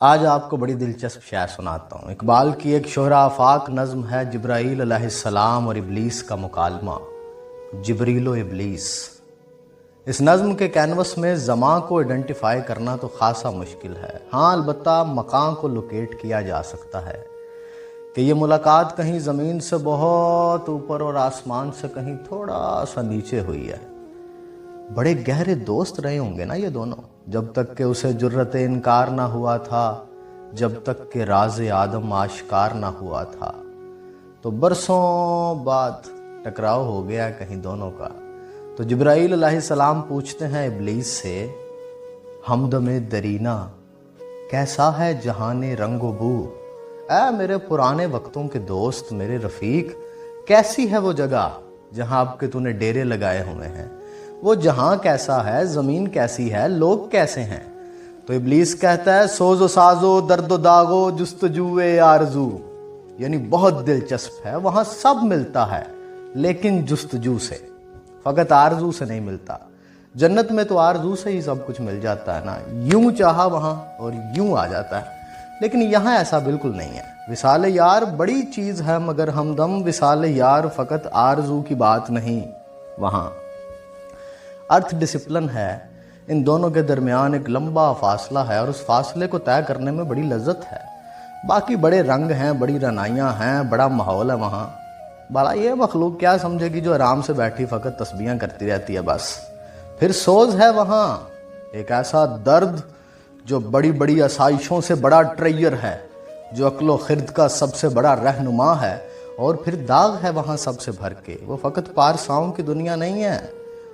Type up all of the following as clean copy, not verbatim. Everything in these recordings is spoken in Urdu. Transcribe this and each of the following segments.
آج آپ کو بڑی دلچسپ شعر سناتا ہوں۔ اقبال کی ایک شہرہ آفاق نظم ہے جبرائیل علیہ السلام اور ابلیس کا مکالمہ، جبریل و ابلیس۔ اس نظم کے کینوس میں زماں کو ایڈنٹیفائی کرنا تو خاصا مشکل ہے، ہاں البتہ مکان کو لوکیٹ کیا جا سکتا ہے کہ یہ ملاقات کہیں زمین سے بہت اوپر اور آسمان سے کہیں تھوڑا سا نیچے ہوئی ہے۔ بڑے گہرے دوست رہے ہوں گے نا یہ دونوں، جب تک کہ اسے جرت انکار نہ ہوا تھا، جب تک کہ راز آدم آشکار نہ ہوا تھا۔ تو برسوں بعد ٹکراؤ ہو گیا کہیں دونوں کا۔ تو جبرائیل علیہ السلام پوچھتے ہیں ابلیس سے، ہمدم درینہ کیسا ہے جہان رنگ و بو؟ اے میرے پرانے وقتوں کے دوست، میرے رفیق، کیسی ہے وہ جگہ جہاں اب کہ تو نے ڈیرے لگائے ہوئے ہیں؟ وہ جہاں کیسا ہے، زمین کیسی ہے، لوگ کیسے ہیں؟ تو ابلیس کہتا ہے، سوز و سازو درد و داغو جستجوے آرزو، یعنی بہت دلچسپ ہے، وہاں سب ملتا ہے لیکن جستجو سے، فقط آرزو سے نہیں ملتا۔ جنت میں تو آرزو سے ہی سب کچھ مل جاتا ہے نا، یوں چاہا وہاں اور یوں آ جاتا ہے، لیکن یہاں ایسا بالکل نہیں ہے۔ وصال یار بڑی چیز ہے مگر ہمدم وصال یار فقط آرزو کی بات نہیں، وہاں ارتھ ڈسپلن ہے، ان دونوں کے درمیان ایک لمبا فاصلہ ہے اور اس فاصلے کو طے کرنے میں بڑی لذت ہے۔ باقی بڑے رنگ ہیں، بڑی رنائیاں ہیں، بڑا ماحول ہے وہاں۔ بڑا یہ مخلوق کیا سمجھے گی جو آرام سے بیٹھی فقط تسبیحاں کرتی رہتی ہے بس۔ پھر سوز ہے وہاں، ایک ایسا درد جو بڑی بڑی آسائشوں سے بڑا ٹریئر ہے، جو عقل و خرد کا سب سے بڑا رہنما ہے، اور پھر داغ ہے وہاں سب سے بھر کے۔ وہ فقط پارساؤں کی دنیا نہیں ہے،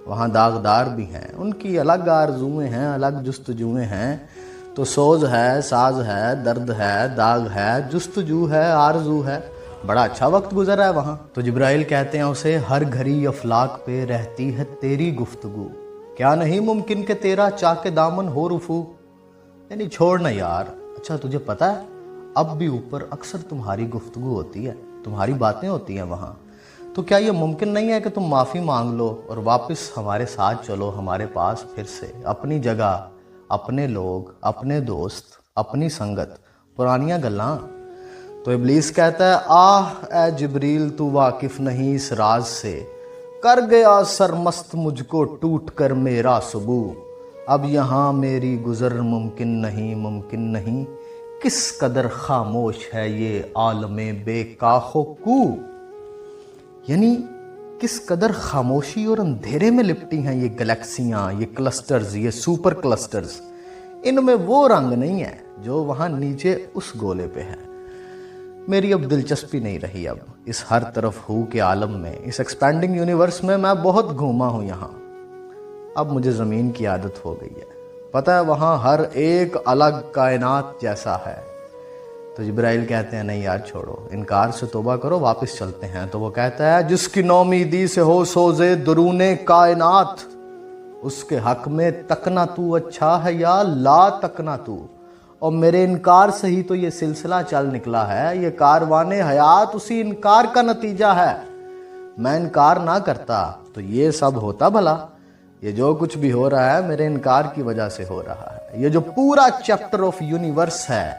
وہاں داغدار بھی ہیں، ان کی الگ آرزویں ہیں، الگ جستجویں ہیں۔ تو سوز ہے، ساز ہے، درد ہے، داغ ہے، جستجو ہے، آرزو ہے، بڑا اچھا وقت گزرا ہے وہاں۔ تو جبرائیل کہتے ہیں اسے، ہر گھڑی افلاک پہ رہتی ہے تیری گفتگو، کیا نہیں ممکن کہ تیرا چاک دامن ہو رفو؟ یعنی چھوڑنا یار، اچھا تجھے پتا ہے اب بھی اوپر اکثر تمہاری گفتگو ہوتی ہے، تمہاری باتیں ہوتی ہیں وہاں، تو کیا یہ ممکن نہیں ہے کہ تم معافی مانگ لو اور واپس ہمارے ساتھ چلو، ہمارے پاس پھر سے، اپنی جگہ، اپنے لوگ، اپنے دوست، اپنی سنگت، پرانیاں گلاں؟ تو ابلیس کہتا ہے، آہ اے جبریل تو واقف نہیں اس راز سے، کر گیا سرمست مجھ کو ٹوٹ کر میرا سبو، اب یہاں میری گزر ممکن نہیں، ممکن نہیں، کس قدر خاموش ہے یہ عالم بے کاخ و کو؟ یعنی کس قدر خاموشی اور اندھیرے میں لپٹی ہیں یہ گلیکسیاں، یہ کلسٹرز، یہ سپر کلسٹرز، ان میں وہ رنگ نہیں ہے جو وہاں نیچے اس گولے پہ ہے۔ میری اب دلچسپی نہیں رہی اب اس ہر طرف ہو کے عالم میں، اس ایکسپینڈنگ یونیورس میں بہت گھوما ہوں یہاں، اب مجھے زمین کی عادت ہو گئی ہے، پتہ ہے وہاں ہر ایک الگ کائنات جیسا ہے۔ تو جبرائیل کہتے ہیں، نہیں یار چھوڑو، انکار سے توبہ کرو، واپس چلتے ہیں۔ تو وہ کہتا ہے، جس کی نومیدی سے ہو سوزے درون کائنات، اس کے حق میں تکنا تو اچھا ہے یا لا تکنا تو، اور میرے انکار سے ہی تو یہ سلسلہ چل نکلا ہے، یہ کاروان حیات اسی انکار کا نتیجہ ہے۔ میں انکار نہ کرتا تو یہ سب ہوتا بھلا، یہ جو کچھ بھی ہو رہا ہے میرے انکار کی وجہ سے ہو رہا ہے۔ یہ جو پورا چیپٹر آف یونیورس ہے،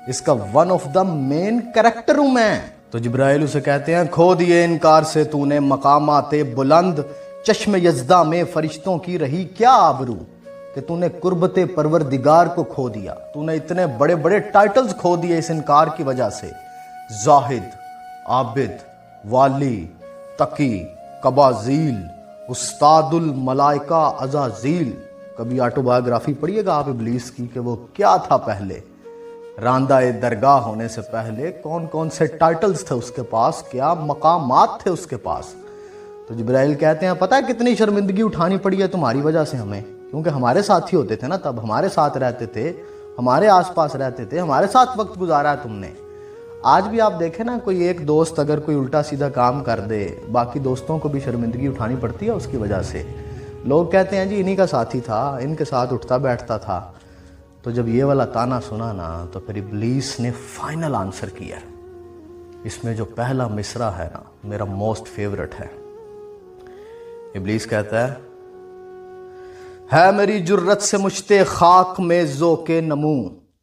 اس کا one of the main character ہوں میں۔ تو جبرائیل اسے کہتے ہیں، کھو دیے انکار سے تو نے مقامات بلند، چشم یزداں میں فرشتوں کی رہی کیا آبرو، کہ تو نے قربت پروردگار کو کھو دیا، تو نے اتنے بڑے بڑے ٹائٹلز کھو دیے اس انکار کی وجہ سے، زاہد، عابد، والی، تقی، قبازیل، استاد الملائکہ عزازیل۔ کبھی آٹو بایوگرافی پڑھیے گا آپ ابلیس کی کہ وہ کیا تھا پہلے، راندہ درگاہ ہونے سے پہلے کون کون سے ٹائٹلز تھے اس کے پاس، کیا مقامات تھے اس کے پاس۔ تو جبرائیل کہتے ہیں، پتہ ہے کتنی شرمندگی اٹھانی پڑی ہے تمہاری وجہ سے ہمیں، کیونکہ ہمارے ساتھ ہی ہوتے تھے نا، تب ہمارے ساتھ رہتے تھے، ہمارے آس پاس رہتے تھے، ہمارے ساتھ وقت گزارا ہے تم نے۔ آج بھی آپ دیکھیں نا، کوئی ایک دوست اگر کوئی الٹا سیدھا کام کر دے، باقی دوستوں کو بھی شرمندگی اٹھانی پڑتی ہے اس کی وجہ سے۔ لوگ کہتے ہیں جی انہی کا ساتھی تھا، ان کے ساتھ اٹھتا بیٹھتا تھا۔ تو جب یہ والا تانا سنا نا، تو پھر ابلیس نے فائنل آنسر کیا۔ اس میں جو پہلا مصرع ہے نا، میرا موسٹ فیورٹ ہے۔ ابلیس کہتا ہے میری جرت سے مجھتے خاک میں ذوق نمو،